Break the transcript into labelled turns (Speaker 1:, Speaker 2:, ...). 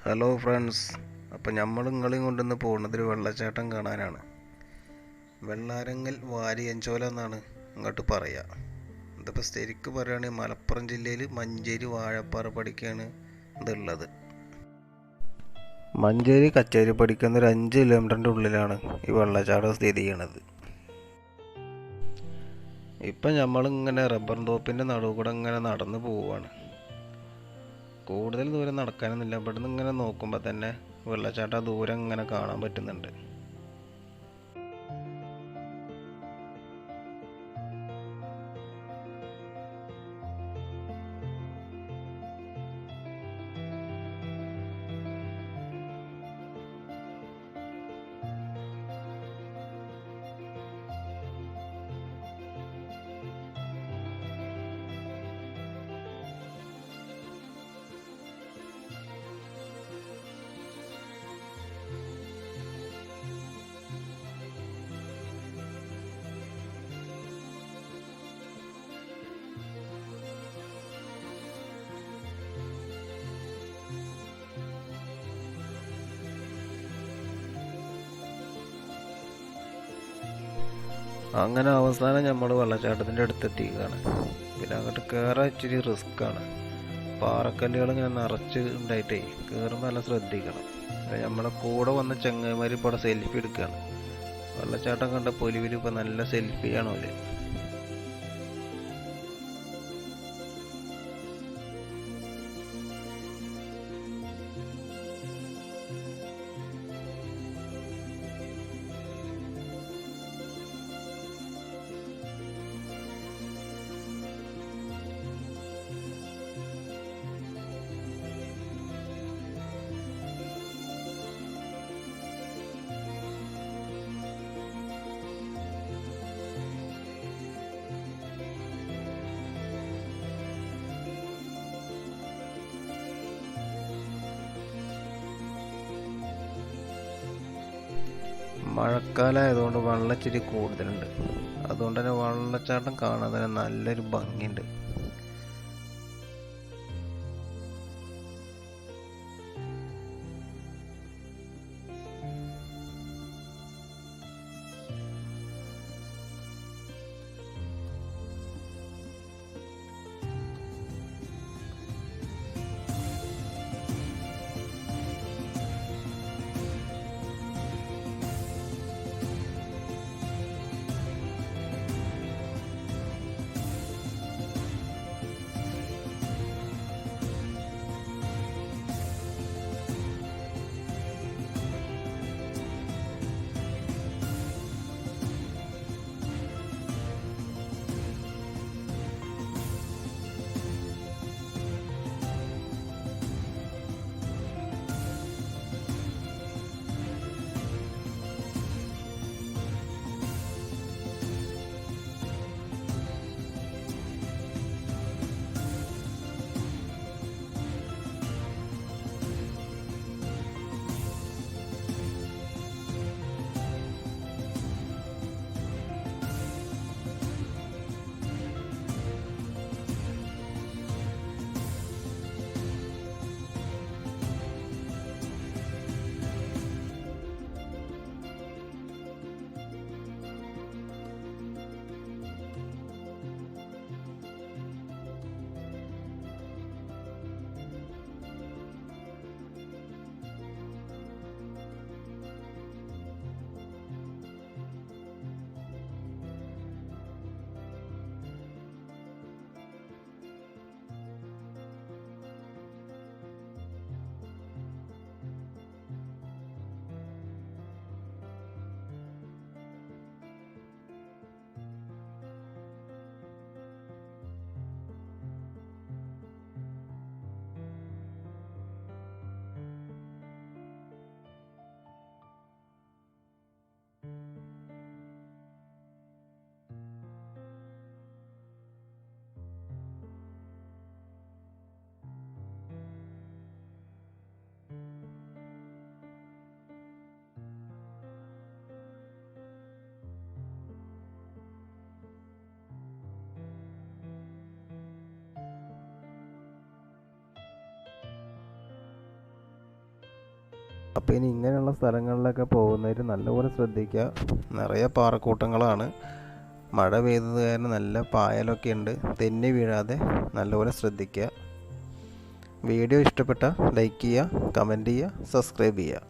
Speaker 1: Hello friends, അപ്പോൾ നമ്മൾ നിങ്ങളെയും കൊണ്ടുവന്ന് പോകുന്നത് ഒരു വെള്ളച്ചാട്ടം കാണാനാണ്. വെള്ളാരങ്ങൽ വാരിയം ചോല എന്നാണ് ഇങ്ങോട്ട് പറയുക. ഇതിപ്പോൾ ശരിക്കും പറയുകയാണെങ്കിൽ മലപ്പുറം ജില്ലയിൽ മഞ്ചേരി വാഴപ്പാറപ്പടിക്കാണ് ഇതുള്ളത്. മഞ്ചേരി കച്ചേരിപ്പടിക്കുന്ന ഒരു 5 കിലോമീറ്ററിൻ്റെ ഉള്ളിലാണ് ഈ വെള്ളച്ചാട്ടം സ്ഥിതി ചെയ്യണത്. ഇപ്പം നമ്മളിങ്ങനെ റബ്ബർ തോപ്പിൻ്റെ നടുവ് കൂടെ ഇങ്ങനെ നടന്നു പോവുകയാണ്. കൂടുതൽ ദൂരം നടക്കാനൊന്നുമില്ല. ഇവിടെ നിന്ന് ഇങ്ങനെ നോക്കുമ്പോൾ തന്നെ വെള്ളച്ചാട്ടം ദൂരം ഇങ്ങനെ കാണാൻ പറ്റുന്നുണ്ട്. അങ്ങനെ അവസാനം നമ്മൾ വെള്ളച്ചാട്ടത്തിൻ്റെ അടുത്തെത്തിക്കുകയാണ്. പിന്നെ അങ്ങോട്ട് കയറാൻ ഇച്ചിരി റിസ്ക്കാണ്. പാറക്കല്ലുകൾ ഇങ്ങനെ നിറച്ച് ഉണ്ടായിട്ടേ കയറുമ്പോൾ നല്ല ശ്രദ്ധിക്കണം. നമ്മളെ കൂടെ വന്ന ചങ്ങന്മാർ ഇപ്പോൾ അവിടെ സെൽഫി എടുക്കുകയാണ്. വെള്ളച്ചാട്ടം കണ്ട പൊലിവിൽ ഇപ്പോൾ നല്ല സെൽഫിയാണോ അല്ലേ. മഴക്കാലമായതുകൊണ്ട് വെള്ളം ഇച്ചിരി കൂടുതലുണ്ട്. അതുകൊണ്ട് തന്നെ വെള്ളച്ചാട്ടം കാണാൻ തന്നെ നല്ലൊരു ഭംഗിയുണ്ട്. അപ്പോൾ ഇനി ഇങ്ങനെയുള്ള സ്ഥലങ്ങളിലൊക്കെ പോകുന്നവർ നല്ലപോലെ ശ്രദ്ധിക്കുക. നിറയെ പാറക്കൂട്ടങ്ങളാണ്. മഴ പെയ്തത് കാരണം നല്ല പായലൊക്കെ ഉണ്ട്. തെന്നി വീഴാതെ നല്ലപോലെ ശ്രദ്ധിക്കുക. വീഡിയോ ഇഷ്ടപ്പെട്ടാൽ ലൈക്ക് ചെയ്യുക, കമൻറ്റ് ചെയ്യുക, സബ്സ്ക്രൈബ് ചെയ്യുക.